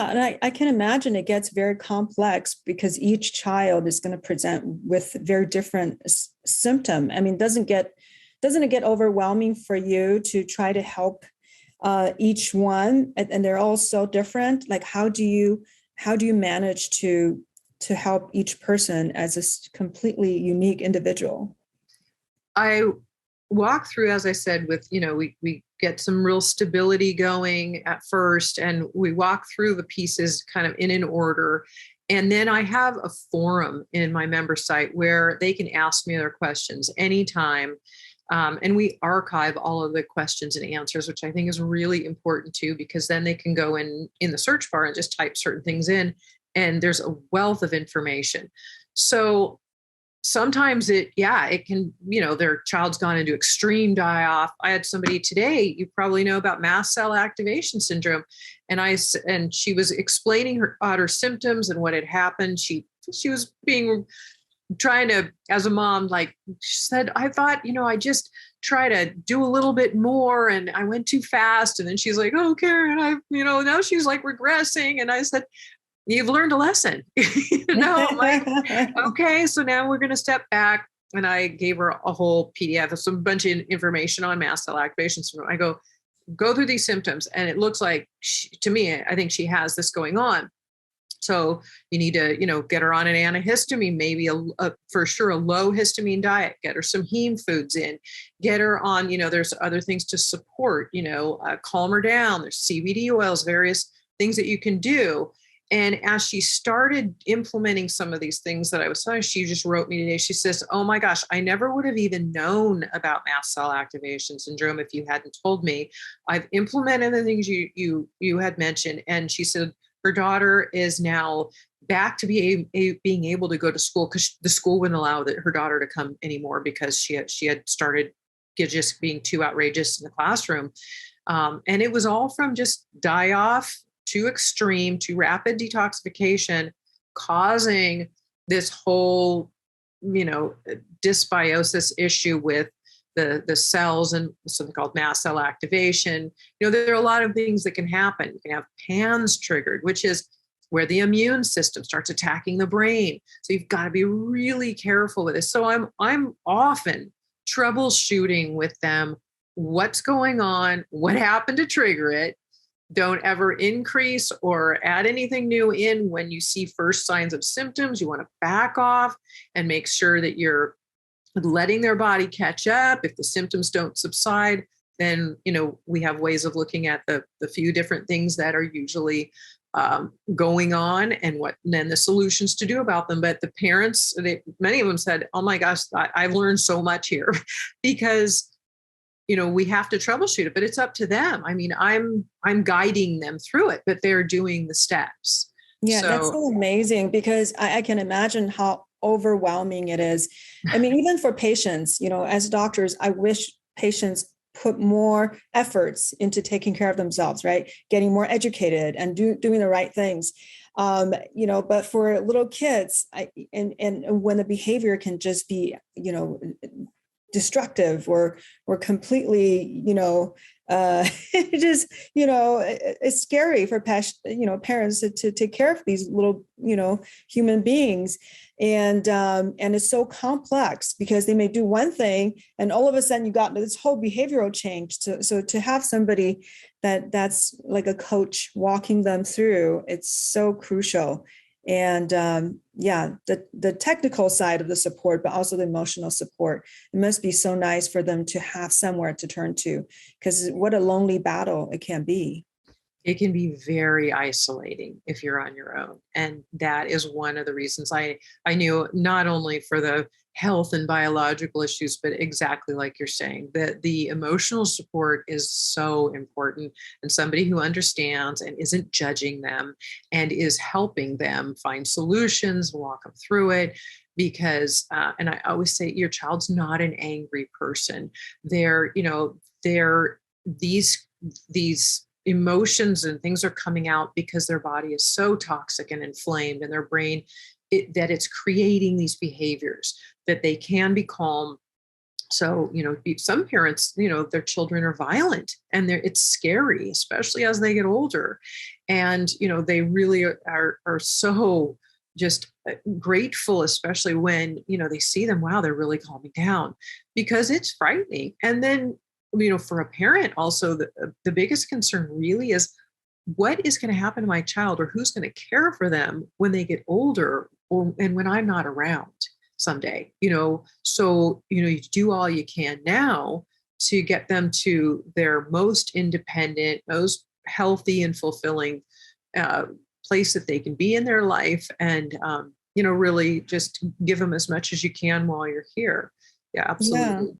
Yeah, and I can imagine it gets very complex because each child is going to present with very different symptom. I mean, doesn't it get overwhelming for you to try to help each one, and they're all so different? Like, how do you manage to help each person as a completely unique individual? I walk through, as I said, with, we get some real stability going at first, and we walk through the pieces kind of in an order. And then I have a forum in my member site where they can ask me their questions anytime. And we archive all of the questions and answers, which I think is really important too, because then they can go in the search bar and just type certain things in, and there's a wealth of information. So sometimes it can, their child's gone into extreme die-off. I had somebody today, you probably know about mast cell activation syndrome. And she was explaining her symptoms and what had happened. She was trying to, as a mom, like she said, I thought, I just try to do a little bit more and I went too fast. And then she's like, oh, Karen, now she's like regressing. And I said, you've learned a lesson. I'm like, okay, so now we're going to step back. And I gave her a whole PDF of some bunch of information on mast cell activation syndrome. I go through these symptoms, and it looks like to me, I think she has this going on. So you need to, get her on an antihistamine, maybe for sure a low histamine diet, get her some heme foods in, get her on, there's other things to support, calm her down. There's CBD oils, various things that you can do. And as she started implementing some of these things that I was telling her, she just wrote me today. She says, oh my gosh, I never would have even known about mast cell activation syndrome if you hadn't told me. I've implemented the things you had mentioned. And she said her daughter is now back to being able to go to school, because the school wouldn't allow her daughter to come anymore because she had started just being too outrageous in the classroom. And it was all from just die-off, too extreme, too rapid detoxification, causing this whole, dysbiosis issue with the cells and something called mast cell activation. There are a lot of things that can happen. You can have PANS triggered, which is where the immune system starts attacking the brain. So you've got to be really careful with this. So I'm often troubleshooting with them what's going on, what happened to trigger it. Don't ever increase or add anything new in when you see first signs of symptoms. You want to back off and make sure that you're letting their body catch up. If the symptoms don't subside, then, we have ways of looking at the few different things that are usually going on and then the solutions to do about them. But the parents, many of them said, oh my gosh, I've learned so much here because we have to troubleshoot it, but it's up to them. I mean, I'm guiding them through it, but they're doing the steps. Yeah, that's so amazing, because I can imagine how overwhelming it is. I mean, even for patients, as doctors, I wish patients put more efforts into taking care of themselves, right? Getting more educated and doing the right things. But for little kids, and when the behavior can just be, destructive or completely, just, it's scary for parents to take care of these little, human beings. And it's so complex because they may do one thing and all of a sudden you got this whole behavioral change. So to have somebody that's like a coach walking them through, it's so crucial. And the technical side of the support, but also the emotional support, it must be so nice for them to have somewhere to turn to, because what a lonely battle it can be. It can be very isolating if you're on your own. And that is one of the reasons I knew, not only for the health and biological issues, but exactly like you're saying, that the emotional support is so important, and somebody who understands and isn't judging them and is helping them find solutions, walk them through it. Because, and I always say, your child's not an angry person. They're these emotions and things are coming out because their body is so toxic and inflamed, and their brain, that it's creating these behaviors that they can be calm. So, some parents, their children are violent, and it's scary, especially as they get older. And, they really are so just grateful, especially when, they see them, wow, they're really calming down, because it's frightening. And then, for a parent also, the biggest concern really is, what is going to happen to my child, or who's going to care for them when they get older, and when I'm not around someday, so, you do all you can now to get them to their most independent, most healthy and fulfilling uh, place that they can be in their life. And, really just give them as much as you can while you're here. Yeah, Yeah. absolutely.